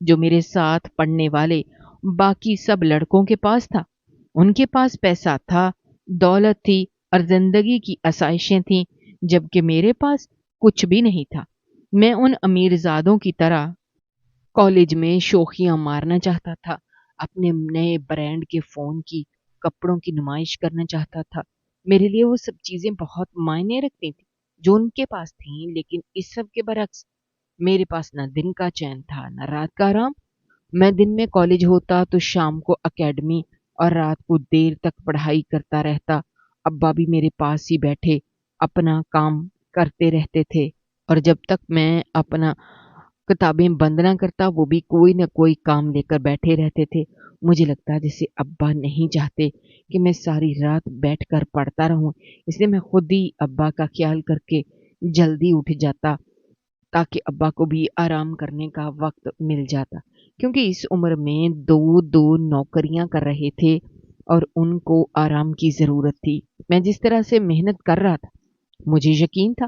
جو میرے ساتھ پڑھنے والے باقی سب لڑکوں کے پاس تھا۔ ان کے پاس پیسہ تھا، دولت تھی اور زندگی کی آسائشیں تھیں، جبکہ میرے پاس کچھ بھی نہیں تھا۔ میں ان امیر زادوں کی طرح کالج میں شوخیاں مارنا چاہتا تھا، اپنے نئے برانڈ کے فون کی، کپڑوں کی نمائش کرنا چاہتا تھا۔ میرے لیے وہ سب چیزیں بہت معنی رکھتی تھیں جو ان کے پاس تھیں، لیکن اس سب کے برعکس میرے پاس نہ دن کا چین تھا نہ رات کا آرام۔ میں دن میں کالج ہوتا تو شام کو اکیڈمی اور رات کو دیر تک پڑھائی کرتا رہتا۔ ابا بھی میرے پاس ہی بیٹھے اپنا کام کرتے رہتے تھے، اور جب تک میں اپنا کتابیں بند نہ کرتا وہ بھی کوئی نہ کوئی کام لے کر بیٹھے رہتے تھے۔ مجھے لگتا جیسے ابا نہیں چاہتے کہ میں ساری رات بیٹھ کر پڑھتا رہوں، اس لیے میں خود ہی ابا کا خیال کر کے جلدی اٹھ جاتا تاکہ ابا کو بھی آرام کرنے کا وقت مل جاتا، کیونکہ اس عمر میں دو دو نوکریاں کر رہے تھے اور ان کو آرام کی ضرورت تھی۔ میں جس طرح سے محنت کر رہا تھا مجھے یقین تھا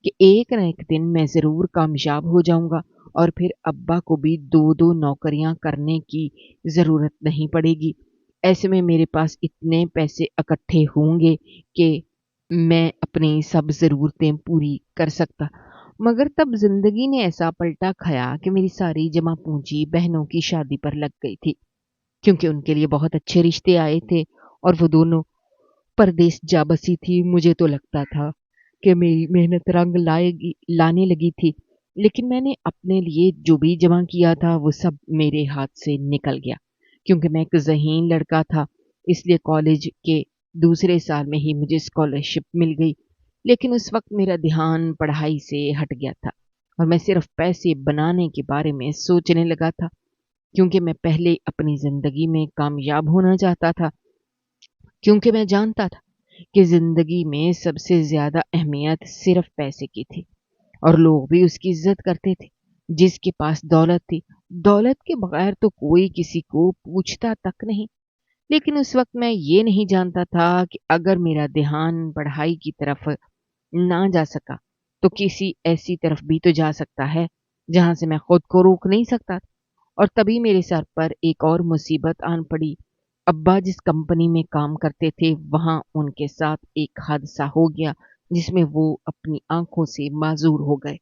کہ ایک نہ ایک دن میں ضرور کامیاب ہو جاؤں گا اور پھر ابا کو بھی دو دو نوکریاں کرنے کی ضرورت نہیں پڑے گی۔ ایسے میں میرے پاس اتنے پیسے اکٹھے ہوں گے کہ میں اپنی سب ضرورتیں پوری کر سکتا۔ مگر تب زندگی نے ایسا پلٹا کھایا کہ میری ساری جمع پونجی بہنوں کی شادی پر لگ گئی تھی، کیونکہ ان کے لیے بہت اچھے رشتے آئے تھے اور وہ دونوں پردیس جا بسی تھی۔ مجھے تو لگتا تھا کہ میری محنت رنگ لانے لگی تھی، لیکن میں نے اپنے لیے جو بھی جمع کیا تھا وہ سب میرے ہاتھ سے نکل گیا۔ کیونکہ میں ایک ذہین لڑکا تھا اس لیے کالج کے دوسرے سال میں ہی مجھے اسکالرشپ مل گئی، لیکن اس وقت میرا دھیان پڑھائی سے ہٹ گیا تھا اور میں صرف پیسے بنانے کے بارے میں سوچنے لگا تھا، کیونکہ میں پہلے اپنی زندگی میں کامیاب ہونا چاہتا تھا، کیونکہ میں جانتا تھا کہ زندگی میں سب سے زیادہ اہمیت صرف پیسے کی تھی اور لوگ بھی اس کی عزت کرتے تھے جس کے پاس دولت تھی۔ دولت کے بغیر تو کوئی کسی کو پوچھتا تک نہیں، لیکن اس وقت میں یہ نہیں جانتا تھا کہ اگر میرا دھیان پڑھائی کی طرف نہ جا سکا تو کسی ایسی طرف بھی تو جا سکتا ہے جہاں سے میں خود کو روک نہیں سکتا تھا۔ اور تبھی میرے سر پر ایک اور مصیبت آن پڑی۔ ابا جس کمپنی میں کام کرتے تھے وہاں ان کے ساتھ ایک حادثہ ہو گیا جس میں وہ اپنی آنکھوں سے معذور ہو گئے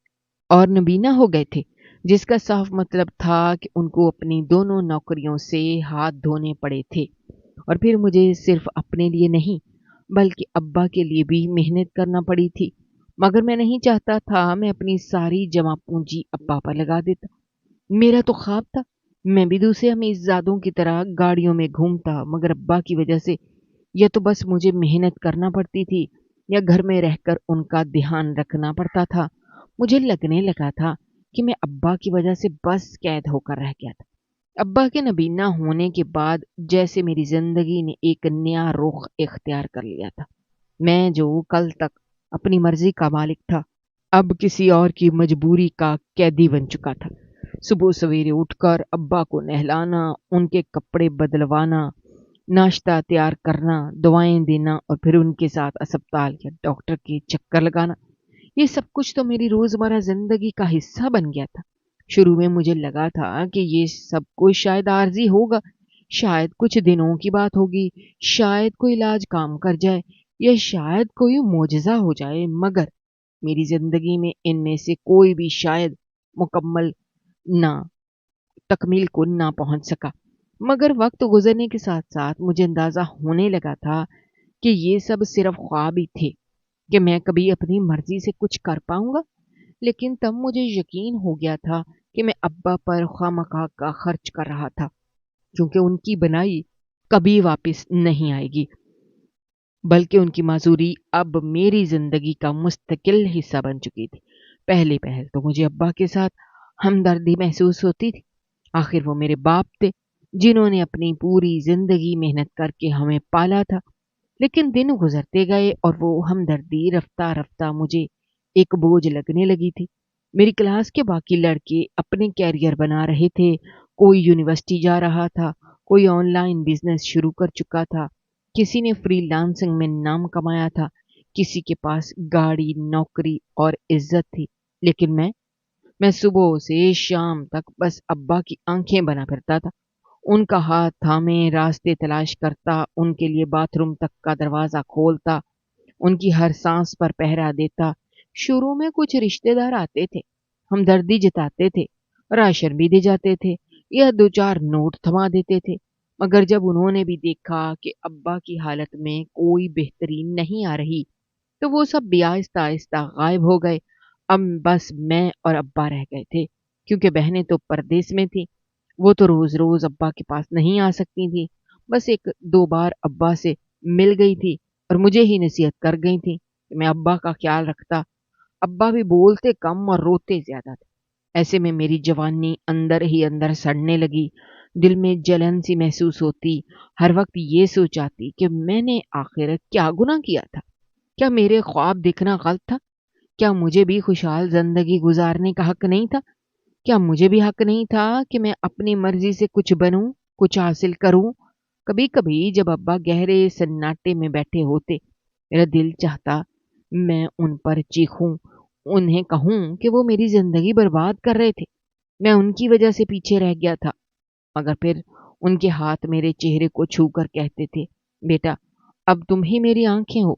اور نبینا ہو گئے تھے، جس کا صاف مطلب تھا کہ ان کو اپنی دونوں نوکریوں سے ہاتھ دھونے پڑے تھے، اور پھر مجھے صرف اپنے لیے نہیں بلکہ ابا کے لیے بھی محنت کرنا پڑی تھی۔ مگر میں نہیں چاہتا تھا میں اپنی ساری جمع پونجی ابا پر لگا دیتا۔ میرا تو خواب تھا میں بھی دوسرے امیرزادوں کی طرح گاڑیوں میں گھومتا، مگر ابا کی وجہ سے یا تو بس مجھے محنت کرنا پڑتی تھی یا گھر میں رہ کر ان کا دھیان رکھنا پڑتا تھا۔ مجھے لگنے لگا تھا کہ میں ابا کی وجہ سے بس قید ہو کر رہ گیا تھا۔ ابا کے نبینا ہونے کے بعد جیسے میری زندگی نے ایک نیا رخ اختیار کر لیا تھا۔ میں جو کل تک اپنی مرضی کا مالک تھا اب کسی اور کی مجبوری کا قیدی بن چکا تھا۔ صبح سویرے اٹھ کر ابا کو نہلانا، ان کے کپڑے بدلوانا، ناشتہ تیار کرنا، دعائیں دینا اور پھر ان کے ساتھ اسپتال یا ڈاکٹر کے چکر لگانا، یہ سب کچھ تو میری روزمرہ زندگی کا حصہ بن گیا تھا۔ شروع میں مجھے لگا تھا کہ یہ سب کچھ شاید عارضی ہوگا، شاید کچھ دنوں کی بات ہوگی، شاید کوئی علاج کام کر جائے یا شاید کوئی معجزہ ہو جائے، مگر میری زندگی میں ان میں سے کوئی بھی شاید مکمل نہ تکمیل کو نہ پہنچ سکا۔ مگر وقت گزرنے کے ساتھ ساتھ مجھے اندازہ ہونے لگا تھا کہ یہ سب صرف خواب ہی تھے کہ میں کبھی اپنی مرضی سے کچھ کر پاؤں گا۔ لیکن تب مجھے یقین ہو گیا تھا کہ میں ابا پر خواہ کا خرچ کر رہا تھا، کیونکہ ان کی بنائی کبھی واپس نہیں آئے گی، بلکہ ان کی معذوری اب میری زندگی کا مستقل حصہ بن چکی تھی۔ پہلے پہل تو مجھے ابا کے ساتھ ہمدردی محسوس ہوتی تھی، آخر وہ میرے باپ تھے جنہوں نے اپنی پوری زندگی محنت کر کے ہمیں پالا تھا۔ لیکن دن گزرتے گئے اور وہ ہمدردی رفتہ رفتہ مجھے ایک بوجھ لگنے لگی تھی۔ میری کلاس کے باقی لڑکے اپنے کیریئر بنا رہے تھے، کوئی یونیورسٹی جا رہا تھا، کوئی آن لائن بزنس شروع کر چکا تھا، کسی نے فری لانسنگ میں نام کمایا تھا، کسی کے پاس گاڑی، نوکری اور عزت تھی، لیکن میں میں صبح سے شام تک بس ابا کی آنکھیں بنا پھرتا تھا، ان کا ہاتھ تھامے راستے تلاش کرتا، ان کے لیے باتھ روم تک کا دروازہ کھولتا، ان کی ہر سانس پر پہرا دیتا۔ شروع میں کچھ رشتے دار آتے تھے، ہمدردی جتاتے تھے، راشن بھی دے جاتے تھے یا دو چار نوٹ تھما دیتے تھے، مگر جب انہوں نے بھی دیکھا کہ ابا کی حالت میں کوئی بہترین نہیں آ رہی تو وہ سب بھی آہستہ آہستہ غائب ہو گئے۔ اب بس میں اور ابا رہ گئے تھے، کیونکہ بہنیں تو پردیس میں تھیں، وہ تو روز روز ابا کے پاس نہیں آ سکتی تھیں، بس ایک دو بار ابا سے مل گئی تھی اور مجھے ہی نصیحت کر گئی تھی کہ میں ابا کا خیال رکھتا۔ ابا بھی بولتے کم اور روتے زیادہ تھے۔ ایسے میں میری جوانی اندر ہی اندر سڑنے لگی، دل میں جلن سی محسوس ہوتی، ہر وقت یہ سوچاتی کہ میں نے آخر کیا گناہ کیا تھا؟ کیا میرے خواب دیکھنا غلط تھا؟ کیا مجھے بھی خوشحال زندگی گزارنے کا حق نہیں تھا؟ کیا مجھے بھی حق نہیں تھا کہ میں اپنی مرضی سے کچھ بنوں، کچھ حاصل کروں؟ کبھی کبھی جب ابا گہرے سناٹے میں بیٹھے ہوتے، میرا دل چاہتا میں ان پر چیخوں، انہیں کہوں کہ وہ میری زندگی برباد کر رہے تھے، میں ان کی وجہ سے پیچھے رہ گیا تھا، مگر پھر ان کے ہاتھ میرے چہرے کو چھو کر کہتے تھے، بیٹا اب تم ہی میری آنکھیں ہو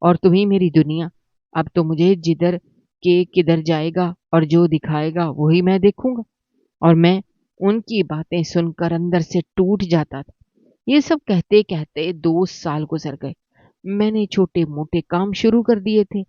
اور تم ہی میری دنیا، اب تو مجھے جدھر کے کدھر جائے گا اور جو دکھائے گا وہی میں دیکھوں گا۔ اور میں ان کی باتیں سن کر اندر سے ٹوٹ جاتا تھا۔ یہ سب کہتے کہتے 2 سال گزر گئے۔ میں نے چھوٹے موٹے کام شروع کر دیے تھے،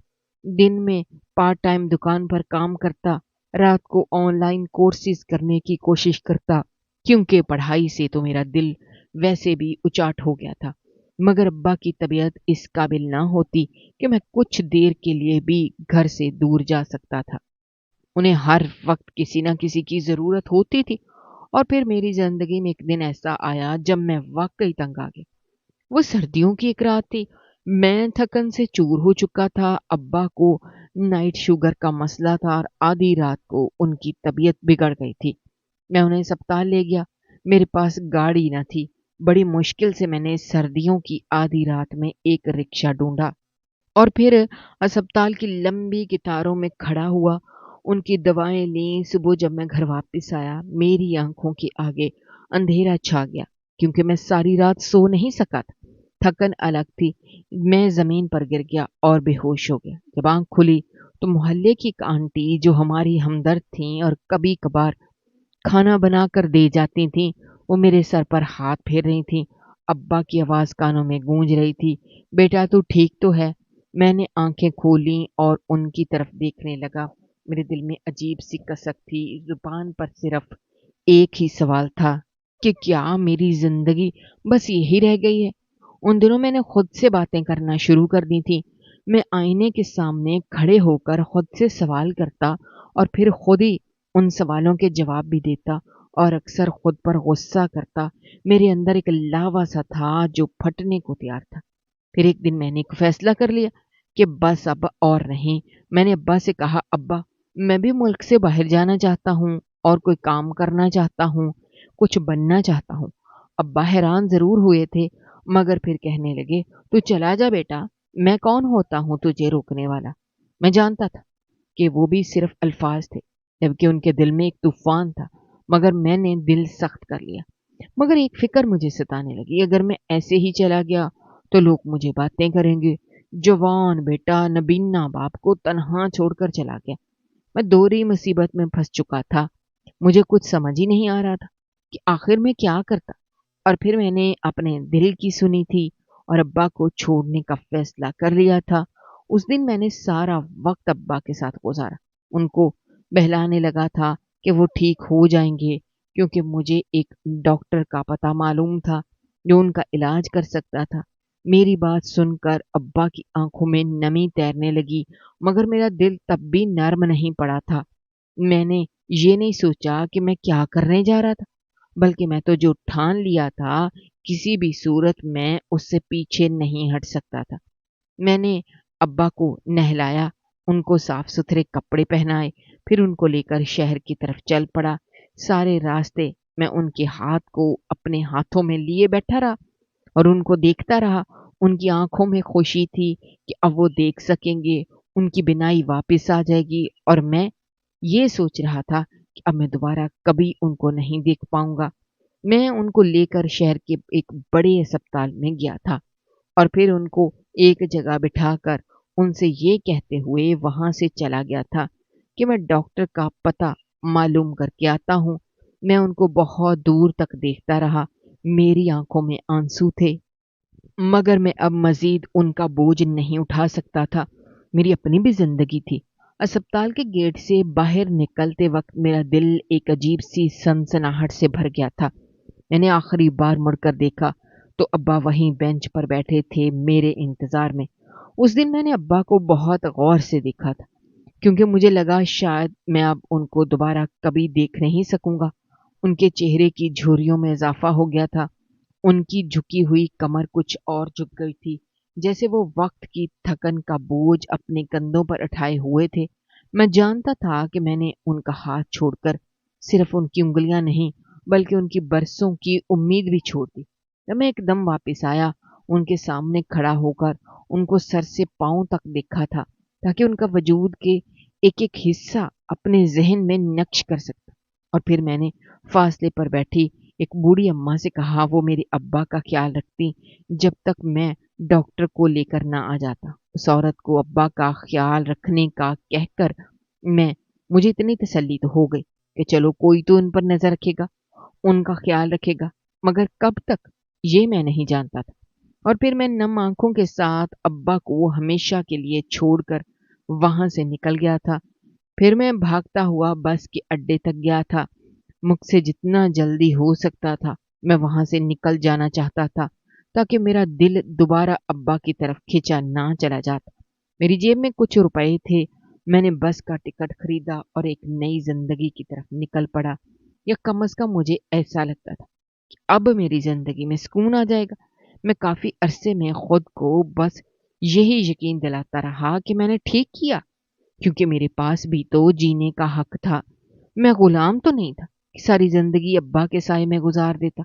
دن میں پارٹ ٹائم دکان پر کام کرتا، رات کو آن لائن کورسز کرنے کی کوشش کرتا، کیونکہ پڑھائی سے تو میرا دل ویسے بھی اچاٹ ہو گیا تھا، مگر ابا کی طبیعت اس قابل نہ ہوتی کہ میں کچھ دیر کے لیے بھی گھر سے دور جا سکتا تھا۔ انہیں ہر وقت کسی نہ کسی کی ضرورت ہوتی تھی، اور پھر میری زندگی میں ایک دن ایسا آیا جب میں واقعی تنگ آ گیا۔ وہ سردیوں کی ایک رات تھی، میں تھکن سے چور ہو چکا تھا، ابا کو نائٹ شوگر کا مسئلہ تھا اور آدھی رات کو ان کی طبیعت بگڑ گئی تھی۔ میں انہیں اسپتال لے گیا، میرے پاس گاڑی نہ تھی، بڑی مشکل سے میں نے سردیوں کی آدھی رات میں ایک رکشہ ڈھونڈا اور پھر اسپتال کی لمبی قطاروں میں کھڑا ہوا، ان کی دوائیں لیں۔ صبح جب میں گھر واپس آیا، میری آنکھوں کے آگے اندھیرا چھا گیا، کیونکہ میں ساری رات سو نہیں سکا تھا، تھکن الگ تھی۔ میں زمین پر گر گیا اور بے ہوش ہو گیا۔ جب آنکھ کھلی تو محلے کی ایک آنٹی جو ہماری ہمدرد تھیں اور کبھی کبھار کھانا بنا کر دے جاتی تھیں، وہ میرے سر پر ہاتھ پھیر رہی تھیں۔ ابا کی آواز کانوں میں گونج رہی تھی، بیٹا تو ٹھیک تو ہے؟ میں نے آنکھیں کھولیں اور ان کی طرف دیکھنے لگا۔ میرے دل میں عجیب سی کسک تھی، زبان پر صرف ایک ہی سوال تھا کہ کیا میری زندگی بس یہی رہ گئی ہے؟ ان دنوں میں نے خود سے باتیں کرنا شروع کر دی تھی۔ میں آئینے کے سامنے کھڑے ہو کر خود سے سوال کرتا اور پھر خود ہی ان سوالوں کے جواب بھی دیتا، اور اکثر خود پر غصہ کرتا۔ میرے اندر ایک لاوا سا تھا جو پھٹنے کو تیار تھا۔ پھر ایک دن میں نے ایک فیصلہ کر لیا کہ بس اب اور نہیں۔ میں نے ابا سے کہا، ابا میں بھی ملک سے باہر جانا چاہتا ہوں اور کوئی کام کرنا چاہتا ہوں، کچھ بننا چاہتا ہوں۔ ابا حیران ضرور ہوئے تھے، مگر پھر کہنے لگے، تو چلا جا بیٹا، میں کون ہوتا ہوں تجھے روکنے والا؟ میں جانتا تھا کہ وہ بھی صرف الفاظ تھے، جبکہ ان کے دل میں ایک طوفان تھا، مگر میں نے دل سخت کر لیا۔ مگر ایک فکر مجھے ستانے لگی، اگر میں ایسے ہی چلا گیا تو لوگ مجھے باتیں کریں گے، جوان بیٹا نبینا باپ کو تنہا چھوڑ کر چلا گیا۔ میں دوہری مصیبت میں پھنس چکا تھا، مجھے کچھ سمجھ ہی نہیں آ رہا تھا کہ آخر میں کیا کرتا۔ اور پھر میں نے اپنے دل کی سنی تھی اور ابا کو چھوڑنے کا فیصلہ کر لیا تھا۔ اس دن میں نے سارا وقت ابا کے ساتھ گزارا، ان کو بہلانے لگا تھا کہ وہ ٹھیک ہو جائیں گے، کیونکہ مجھے ایک ڈاکٹر کا پتہ معلوم تھا جو ان کا علاج کر سکتا تھا۔ میری بات سن کر ابا کی آنکھوں میں نمی تیرنے لگی، مگر میرا دل تب بھی نرم نہیں پڑا تھا۔ میں نے یہ نہیں سوچا کہ میں کیا کرنے جا رہا تھا، بلکہ میں تو جو ٹھان لیا تھا کسی بھی صورت میں اس سے پیچھے نہیں ہٹ سکتا تھا۔ میں نے ابا کو نہلایا، ان کو صاف ستھرے کپڑے پہنائے، پھر ان کو لے کر شہر کی طرف چل پڑا۔ سارے راستے میں ان کے ہاتھ کو اپنے ہاتھوں میں لیے بیٹھا رہا اور ان کو دیکھتا رہا۔ ان کی آنکھوں میں خوشی تھی کہ اب وہ دیکھ سکیں گے، ان کی بینائی واپس آ جائے گی، اور میں یہ سوچ رہا تھا کہ اب میں دوبارہ کبھی ان کو نہیں دیکھ پاؤں گا۔ میں ان کو لے کر شہر کے ایک بڑے اسپتال میں گیا تھا اور پھر ان کو ایک جگہ بٹھا کر ان سے یہ کہتے ہوئے وہاں سے چلا گیا تھا کہ میں ڈاکٹر کا پتہ معلوم کر کے آتا ہوں۔ میں ان کو بہت دور تک دیکھتا رہا، میری آنکھوں میں آنسو تھے، مگر میں اب مزید ان کا بوجھ نہیں اٹھا سکتا تھا۔ میری اپنی بھی زندگی تھی۔ اسپتال کے گیٹ سے باہر نکلتے وقت میرا دل ایک عجیب سی سنسناہٹ سے بھر گیا تھا۔ میں نے آخری بار مڑ کر دیکھا تو ابا وہیں بینچ پر بیٹھے تھے میرے انتظار میں۔ اس دن میں نے ابا کو بہت غور سے دیکھا تھا کیونکہ مجھے لگا شاید میں اب ان کو دوبارہ کبھی دیکھ نہیں سکوں گا۔ ان کے چہرے کی جھریوں میں اضافہ ہو گیا تھا، ان کی جھکی ہوئی کمر کچھ اور جھک گئی تھی، جیسے وہ وقت کی تھکن کا بوجھ اپنے کندھوں پر اٹھائے ہوئے تھے۔ میں جانتا تھا کہ میں نے ان کا ہاتھ چھوڑ کر صرف ان کی انگلیاں نہیں بلکہ ان کی برسوں کی امید بھی چھوڑ دی۔ جب میں ایک دم واپس آیا، ان کے سامنے کھڑا ہو کر ان کو سر سے پاؤں تک دیکھا تھا تاکہ ان کا وجود کے ایک ایک حصہ اپنے ذہن میں نقش کر سکتا۔ اور پھر میں نے فاصلے پر بیٹھی ایک بوڑھی اماں سے کہا وہ میرے ابا کا خیال رکھتی جب تک میں ڈاکٹر کو لے کر نہ آ جاتا۔ اس عورت کو ابا کا خیال رکھنے کا کہہ کر مجھے اتنی تسلی تو ہو گئی کہ چلو کوئی تو ان پر نظر رکھے گا، ان کا خیال رکھے گا، مگر کب تک یہ میں نہیں جانتا تھا۔ اور پھر میں نم آنکھوں کے ساتھ ابا کو ہمیشہ کے لیے چھوڑ کر وہاں سے نکل گیا تھا۔ پھر میں بھاگتا ہوا بس کے اڈے تک گیا تھا۔ مجھ سے جتنا جلدی ہو سکتا تھا میں وہاں سے نکل جانا چاہتا تھا تاکہ میرا دل دوبارہ ابا کی طرف کھینچا نہ چلا جاتا۔ میری جیب میں کچھ روپے تھے، میں نے بس کا ٹکٹ خریدا اور ایک نئی زندگی کی طرف نکل پڑا، یا کم از کم مجھے ایسا لگتا تھا کہ اب میری زندگی میں سکون آ جائے گا۔ میں کافی عرصے میں خود کو بس یہی یقین دلاتا رہا کہ میں نے ٹھیک کیا، کیونکہ میرے پاس بھی تو جینے کا حق تھا۔ میں غلام تو نہیں تھا کہ ساری زندگی ابا کے سائے میں گزار دیتا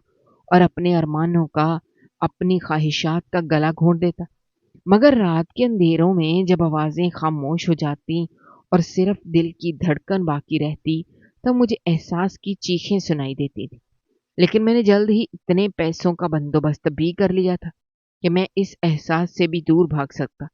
اور اپنے ارمانوں کا، اپنی خواہشات کا گلا گھونٹ دیتا۔ مگر رات کے اندھیروں میں جب آوازیں خاموش ہو جاتی اور صرف دل کی دھڑکن باقی رہتی تب مجھے احساس کی چیخیں سنائی دیتی تھی۔ لیکن میں نے جلد ہی اتنے پیسوں کا بندوبست بھی کر لیا تھا کہ میں اس احساس سے بھی دور بھاگ سکتا۔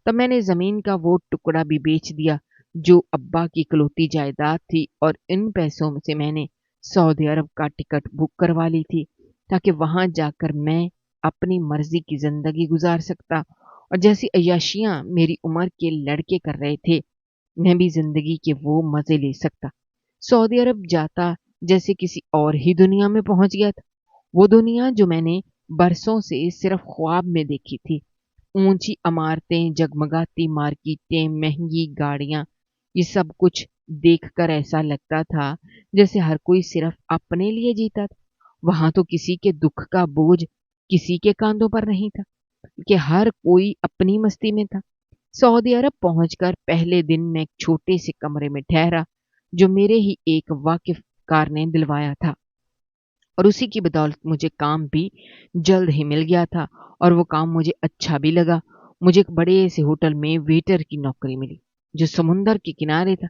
تب میں نے زمین کا وہ ٹکڑا بھی بیچ دیا جو ابا کی اکلوتی جائیداد تھی، اور ان پیسوں سے میں نے سعودی عرب کا ٹکٹ بک کروا لی تھی تاکہ وہاں جا کر میں اپنی مرضی کی زندگی گزار سکتا، اور جیسی عیاشیاں میری عمر کے لڑکے کر رہے تھے میں بھی زندگی کے وہ مزے لے سکتا۔ سعودی عرب جاتا جیسے کسی اور ہی دنیا میں پہنچ گیا تھا، وہ دنیا جو میں نے برسوں سے صرف خواب میں دیکھی تھی۔ اونچی عمارتیں، جگمگاتی مارکیٹیں، مہنگی گاڑیاں، یہ سب کچھ دیکھ کر ایسا لگتا تھا جیسے ہر کوئی صرف اپنے لیے جیتا تھا۔ وہاں تو کسی کے دکھ کا بوجھ کسی کے کاندھوں پر نہیں تھا کہ ہر کوئی اپنی مستی میں تھا۔ سعودی عرب پہنچ کر پہلے دن میں ایک چھوٹے سے کمرے میں ٹھہرا جو میرے ہی ایک واقف کار نے دلوایا تھا، اور اسی کی بدولت مجھے کام بھی جلد ہی مل گیا تھا، اور وہ کام مجھے اچھا بھی لگا۔ مجھے ایک بڑے سے ہوٹل میں ویٹر کی نوکری ملی جو سمندر کے کنارے تھا۔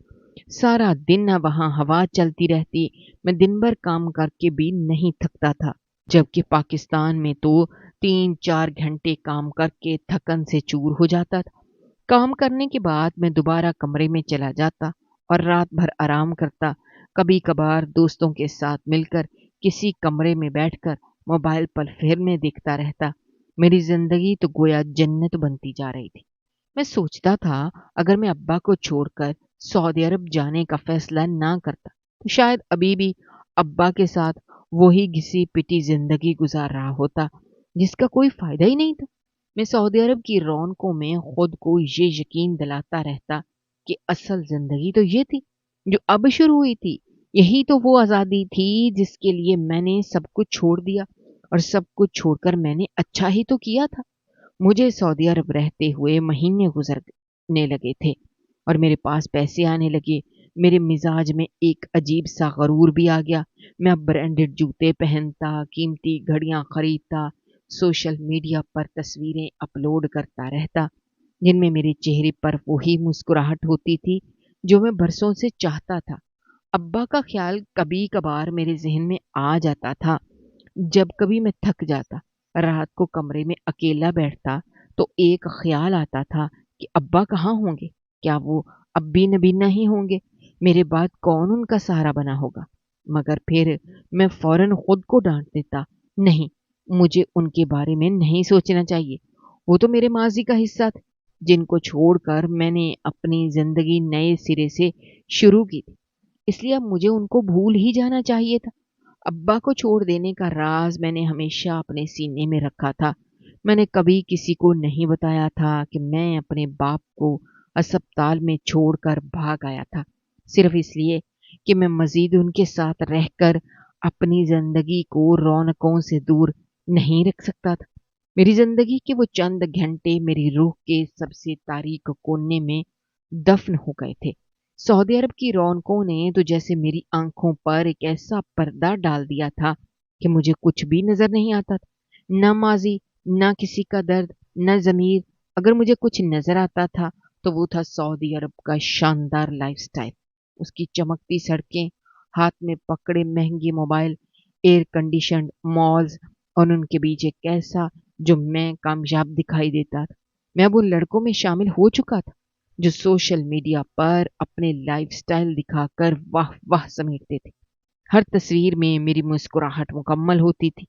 سارا دن وہاں ہوا چلتی رہتی، میں دن بھر کام کر کے بھی نہیں تھکتا تھا، جبکہ پاکستان میں تو 3-4 گھنٹے کام کر کے تھکن سے چور ہو جاتا تھا۔ کام کرنے کے بعد میں دوبارہ کمرے میں چلا جاتا اور رات بھر آرام کرتا، کبھی کبھار دوستوں کے ساتھ مل کر کسی کمرے میں بیٹھ کر موبائل پر فلمیں دیکھتا رہتا۔ میری زندگی تو گویا جنت بنتی جا رہی تھی۔ میں سوچتا تھا اگر میں ابا کو چھوڑ کر سعودی عرب جانے کا فیصلہ نہ کرتا تو شاید ابھی بھی ابا کے ساتھ وہی گھسی پٹی زندگی گزار رہا ہوتا جس کا کوئی فائدہ ہی نہیں تھا۔ میں سعودی عرب کی رونقوں میں خود کو یہ یقین دلاتا رہتا کہ اصل زندگی تو یہ تھی جو اب شروع ہوئی تھی، یہی تو وہ آزادی تھی جس کے لیے میں نے سب کچھ چھوڑ دیا، اور سب کچھ چھوڑ کر میں نے اچھا ہی تو کیا تھا۔ مجھے سعودی عرب رہتے ہوئے مہینے گزرنے لگے تھے اور میرے پاس پیسے آنے لگے۔ میرے مزاج میں ایک عجیب سا غرور بھی آ گیا۔ میں اب برانڈڈ جوتے پہنتا، قیمتی گھڑیاں خریدتا، سوشل میڈیا پر تصویریں اپلوڈ کرتا رہتا جن میں میرے چہرے پر وہی مسکراہٹ ہوتی تھی جو میں برسوں سے چاہتا تھا۔ ابا کا خیال کبھی کبھار میرے ذہن میں آ جاتا تھا۔ جب کبھی میں تھک جاتا، رات کو کمرے میں اکیلا بیٹھتا، تو ایک خیال آتا تھا کہ ابا کہاں ہوں گے؟ کیا وہ اب بھی نبینا ہی ہوں گے؟ میرے بعد کون ان کا سہارا بنا ہوگا؟ مگر پھر میں فوراً خود کو ڈانٹ دیتا، نہیں، مجھے ان کے بارے میں نہیں سوچنا چاہیے۔ وہ تو میرے ماضی کا حصہ تھے، جن کو چھوڑ کر میں نے اپنی زندگی نئے سرے سے شروع کی تھی۔ اس لیے اب مجھے ان کو بھول ہی جانا چاہیے تھا۔ ابا کو چھوڑ دینے کا راز میں نے ہمیشہ اپنے سینے میں رکھا تھا۔ میں نے کبھی کسی کو نہیں بتایا تھا کہ میں اپنے باپ کو اسپتال میں چھوڑ کر بھاگ آیا تھا، صرف اس لیے کہ میں مزید ان کے ساتھ رہ کر اپنی زندگی کو رونقوں سے دور نہیں رکھ سکتا تھا۔ میری زندگی کے وہ چند گھنٹے میری روح کے سب سے تاریک کونے میں دفن ہو گئے تھے۔ سعودی عرب کی رونقوں نے تو جیسے میری آنکھوں پر ایک ایسا پردہ ڈال دیا تھا کہ مجھے کچھ بھی نظر نہیں آتا تھا، نہ ماضی، نہ کسی کا درد، نہ ضمیر۔ اگر مجھے کچھ نظر آتا تھا تو وہ تھا سعودی عرب کا شاندار لائف سٹائل، اس کی چمکتی سڑکیں، ہاتھ میں پکڑے مہنگے موبائل، ایئر کنڈیشنڈ مالز، اور ان کے بیچ ایک ایسا جو میں کامیاب دکھائی دیتا تھا۔ میں اب ان لڑکوں میں شامل ہو چکا تھا جو سوشل میڈیا پر اپنے لائف سٹائل دکھا کر واہ واہ سمیٹتے تھے۔ ہر تصویر میں میری مسکراہٹ مکمل ہوتی تھی،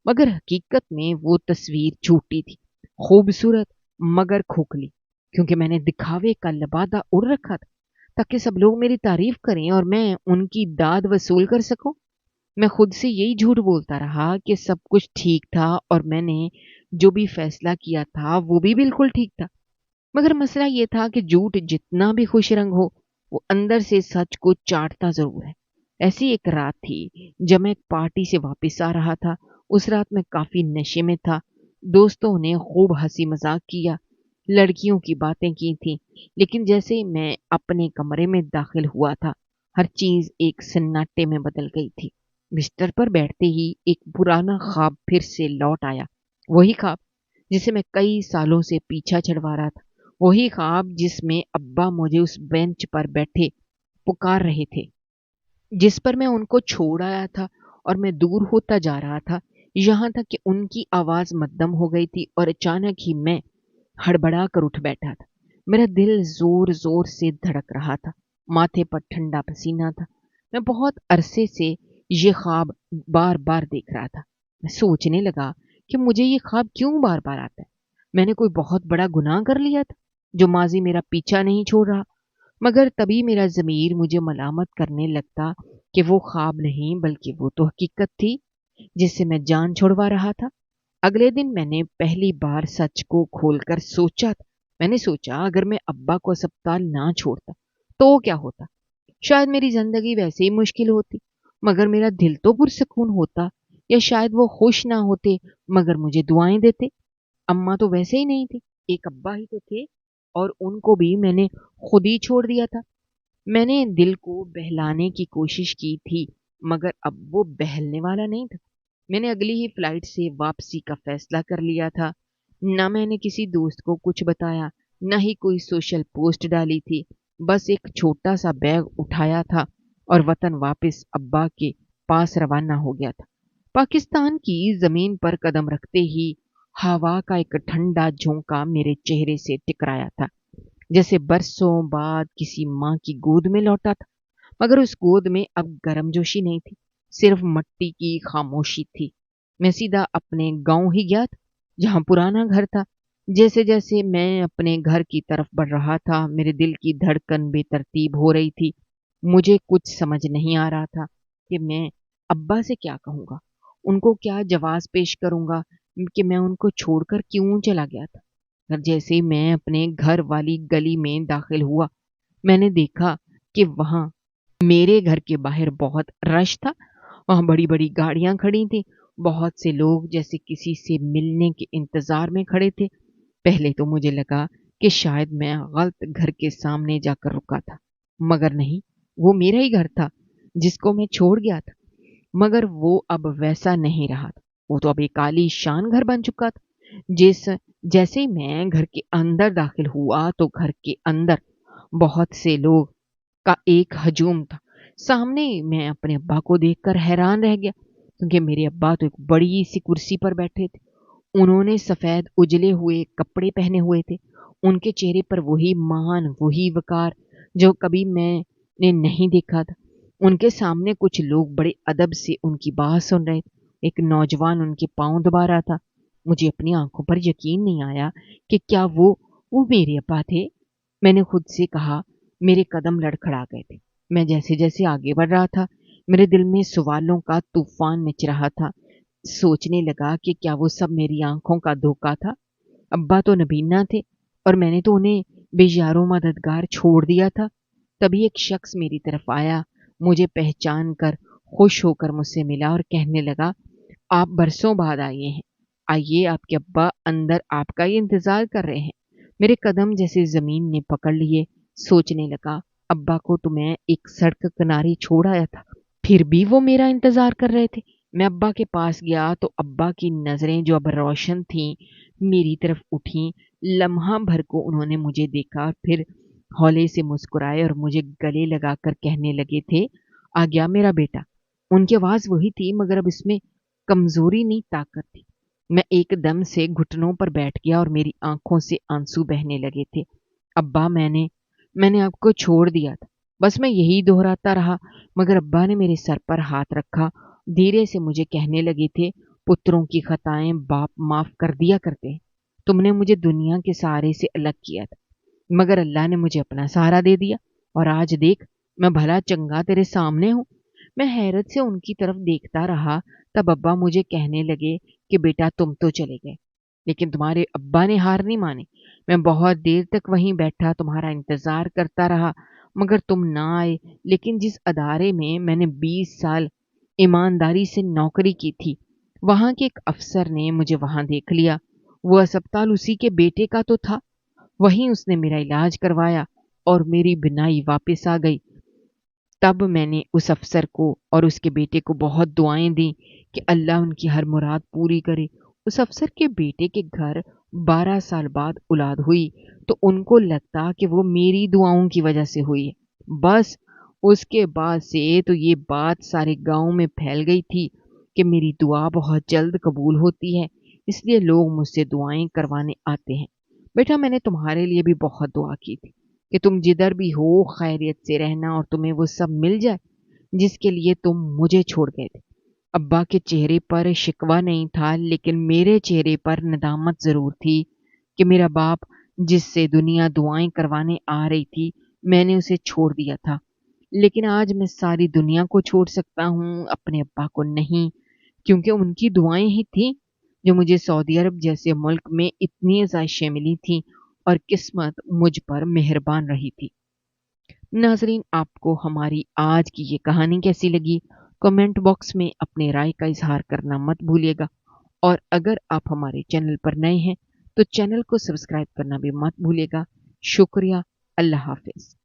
مگر حقیقت میں وہ تصویر جھوٹی تھی، خوبصورت مگر کھوکھلی، کیونکہ میں نے دکھاوے کا لبادہ اڑ رکھا تھا تاکہ سب لوگ میری تعریف کریں اور میں ان کی داد وصول کر سکوں۔ میں خود سے یہی جھوٹ بولتا رہا کہ سب کچھ ٹھیک تھا اور میں نے جو بھی فیصلہ کیا تھا وہ بھی بالکل ٹھیک تھا۔ مگر مسئلہ یہ تھا کہ جھوٹ جتنا بھی خوش رنگ ہو، وہ اندر سے سچ کو چاٹتا ضرور ہے۔ ایسی ایک رات تھی جب میں ایک پارٹی سے واپس آ رہا تھا۔ اس رات میں کافی نشے میں تھا۔ دوستوں نے خوب ہنسی مذاق کیا، لڑکیوں کی باتیں کی تھیں، لیکن جیسے ہی میں اپنے کمرے میں داخل ہوا تھا، ہر چیز ایک سناٹے میں بدل گئی تھی۔ بستر پر بیٹھتے ہی ایک پرانا خواب پھر سے لوٹ آیا، وہی خواب جسے میں کئی سالوں سے پیچھا چھڑوا رہا تھا، وہی خواب جس میں ابا مجھے اس بینچ پر بیٹھے پکار رہے تھے جس پر میں ان کو چھوڑ آیا تھا، اور میں دور ہوتا جا رہا تھا، یہاں تک کہ ان کی آواز مدھم ہو گئی تھی اور اچانک ہی میں ہڑبڑا کر اٹھ بیٹھا تھا۔ میرا دل زور زور سے دھڑک رہا تھا، ماتھے پر ٹھنڈا پسینہ تھا۔ میں بہت عرصے سے یہ خواب بار بار دیکھ رہا تھا۔ میں سوچنے لگا کہ مجھے یہ خواب کیوں بار بار آتا ہے؟ میں نے کوئی بہت بڑا گناہ کر لیا تھا جو ماضی میرا پیچھا نہیں چھوڑ رہا؟ مگر تبھی میرا ضمیر مجھے ملامت کرنے لگتا کہ وہ خواب نہیں بلکہ وہ تو حقیقت تھی جس سے میں جان چھڑوا رہا تھا۔ اگلے دن میں نے پہلی بار سچ کو کھول کر سوچا تھا۔ میں نے سوچا اگر میں ابا کو اسپتال نہ چھوڑتا تو کیا ہوتا؟ شاید میری زندگی ویسے ہی مشکل ہوتی، مگر میرا دل تو پرسکون ہوتا، یا شاید وہ خوش نہ ہوتے مگر مجھے دعائیں دیتے۔ اماں تو ویسے ہی نہیں تھی، ایک ابا ہی تو تھے، اور ان کو بھی میں نے خود ہی چھوڑ دیا تھا۔ میں نے دل کو بہلانے کی کوشش کی تھی، مگر اب وہ بہلنے والا نہیں تھا۔ میں نے اگلی ہی فلائٹ سے واپسی کا فیصلہ کر لیا تھا۔ نہ میں نے کسی دوست کو کچھ بتایا، نہ ہی کوئی سوشل پوسٹ ڈالی تھی، بس ایک چھوٹا سا بیگ اٹھایا تھا اور وطن واپس ابا کے پاس روانہ ہو گیا تھا۔ پاکستان کی زمین پر قدم رکھتے ہی ہوا کا ایک ٹھنڈا جھونکا میرے چہرے سے ٹکرایا تھا، جیسے برسوں بعد کسی ماں کی گود میں لوٹا تھا، مگر اس گود میں اب گرم جوشی نہیں تھی، صرف مٹی کی خاموشی تھی۔ میں سیدھا اپنے گاؤں ہی گیا تھا جہاں پرانا گھر تھا۔ جیسے جیسے میں اپنے گھر کی طرف بڑھ رہا تھا، میرے دل کی دھڑکن بے ترتیب ہو رہی تھی۔ مجھے کچھ سمجھ نہیں آ رہا تھا کہ میں ابا سے کیا کہوں گا، ان کو کیا جواز پیش کروں گا کہ میں ان کو چھوڑ کر کیوں چلا گیا تھا۔ اور جیسے ہی میں اپنے گھر والی گلی میں داخل ہوا، میں نے دیکھا کہ وہاں میرے گھر کے باہر بہت رش تھا۔ وہاں بڑی بڑی گاڑیاں کھڑی تھیں، بہت سے لوگ جیسے کسی سے ملنے کے انتظار میں کھڑے تھے۔ پہلے تو مجھے لگا کہ شاید میں غلط گھر کے سامنے جا کر رکا تھا، مگر نہیں، وہ میرا ہی گھر تھا جس کو میں چھوڑ گیا تھا۔ مگر وہ اب ویسا نہیں رہا تھا، وہ تو اب ایک عالی شان گھر بن چکا تھا۔ جیسے ہی میں گھر کے اندر داخل ہوا تو گھر کے اندر بہت سے لوگ کا ایک ہجوم تھا۔ سامنے میں اپنے ابا کو دیکھ کر حیران رہ گیا کیونکہ میرے ابا تو ایک بڑی سی کرسی پر بیٹھے تھے۔ انہوں نے سفید اجلے ہوئے کپڑے پہنے ہوئے تھے۔ ان کے چہرے پر وہی مان، وہی وقار جو کبھی میں نے نہیں دیکھا تھا۔ ان کے سامنے کچھ لوگ بڑے ادب سے ان کی بات سن رہے تھے۔ ایک نوجوان ان کے پاؤں دبا رہا تھا۔ مجھے اپنی آنکھوں پر یقین نہیں آیا کہ کیا وہ میرے ابا تھے۔ میں نے خود سے کہا، میرے قدم لڑکھڑا گئے تھے۔ میں جیسے جیسے آگے بڑھ رہا تھا میرے دل میں سوالوں کا طوفان مچ رہا تھا۔ سوچنے لگا کہ کیا وہ سب میری آنکھوں کا دھوکا تھا؟ ابا تو نبینا تھے اور میں نے تو انہیں بے یار و مددگار چھوڑ دیا تھا۔ تبھی ایک شخص میری طرف آیا، مجھے پہچان کر خوش ہو کر مجھ سے ملا اور کہنے لگا، آپ برسوں بعد آئے ہیں، آئیے آپ کے ابا اندر آپ کا ہی انتظار کر رہے ہیں۔ میرے قدم جیسے زمین نے پکڑ لیے۔ سوچنے لگا، ابا کو تو میں ایک سڑک کنارے چھوڑ آیا تھا، پھر بھی وہ میرا انتظار کر رہے تھے۔ میں ابا کے پاس گیا تو ابا کی نظریں جو اب روشن تھیں میری طرف اٹھیں۔ لمحہ بھر کو انہوں نے مجھے دیکھا، پھر ہولے سے مسکرائے اور مجھے گلے لگا کر کہنے لگے تھے، آ گیا میرا بیٹا۔ ان کی آواز وہی تھی مگر اب اس میں کمزوری نہیں، طاقت تھی۔ میں ایک دم سے گھٹنوں پر بیٹھ گیا اور میری آنکھوں سے آنسو بہنے لگے تھے۔ ابا، میں نے آپ کو چھوڑ دیا تھا، بس میں یہی دہراتا رہا، مگر ابا نے میرے سر پر ہاتھ رکھا، دھیرے سے مجھے کہنے لگے تھے، پتروں کی خطائیں باپ معاف کر دیا کرتے ہیں۔ تم نے مجھے دنیا کے سہارے سے الگ کیا تھا مگر اللہ نے مجھے اپنا سہارا دے دیا، اور آج دیکھ میں بھلا چنگا تیرے سامنے ہوں۔ میں حیرت سے ان کی طرف دیکھتا رہا۔ تب ابا مجھے کہنے لگے کہ بیٹا تم تو چلے گئے لیکن تمہارے ابا نے ہار نہیں مانی۔ میں بہت دیر تک وہیں بیٹھا تمہارا انتظار کرتا رہا مگر تم نہ آئے، لیکن جس ادارے میں نے 20 سال ایمانداری سے نوکری کی تھی، وہاں کے ایک افسر نے مجھے وہاں دیکھ لیا۔ وہ اسپتال اسی کے بیٹے کا تو تھا، وہیں اس نے میرا علاج کروایا اور میری بینائی واپس آ گئی۔ تب میں نے اس افسر کو اور اس کے بیٹے کو بہت دعائیں دیں کہ اللہ ان کی ہر مراد پوری کرے۔ اس افسر کے بیٹے کے گھر 12 سال بعد اولاد ہوئی تو ان کو لگتا کہ وہ میری دعاؤں کی وجہ سے ہوئی ہے۔ بس اس کے بعد سے تو یہ بات سارے گاؤں میں پھیل گئی تھی کہ میری دعا بہت جلد قبول ہوتی ہے، اس لیے لوگ مجھ سے دعائیں کروانے آتے ہیں۔ بیٹا، میں نے تمہارے لیے بھی بہت دعا کی تھی کہ تم جدھر بھی ہو خیریت سے رہنا اور تمہیں وہ سب مل جائے جس کے لیے تم مجھے چھوڑ گئے تھے۔ ابا کے چہرے پر شکوہ نہیں تھا لیکن میرے چہرے پر ندامت ضرور تھی کہ میرا باپ جس سے دنیا دعائیں کروانے آ رہی تھی میں نے اسے چھوڑ دیا تھا، لیکن آج میں ساری دنیا کو چھوڑ سکتا ہوں، اپنے ابا کو نہیں، کیونکہ ان کی دعائیں ہی تھیں جو مجھے سعودی عرب جیسے ملک میں اتنی آزائشیں ملی تھیں اور قسمت مجھ پر مہربان رہی تھی۔ ناظرین، آپ کو ہماری آج کی یہ کہانی کیسی لگی؟ کمنٹ باکس میں اپنے رائے کا اظہار کرنا مت بھولیے گا، اور اگر آپ ہمارے چینل پر نئے ہیں تو چینل کو سبسکرائب کرنا بھی مت بھولیے گا۔ شکریہ، اللہ حافظ۔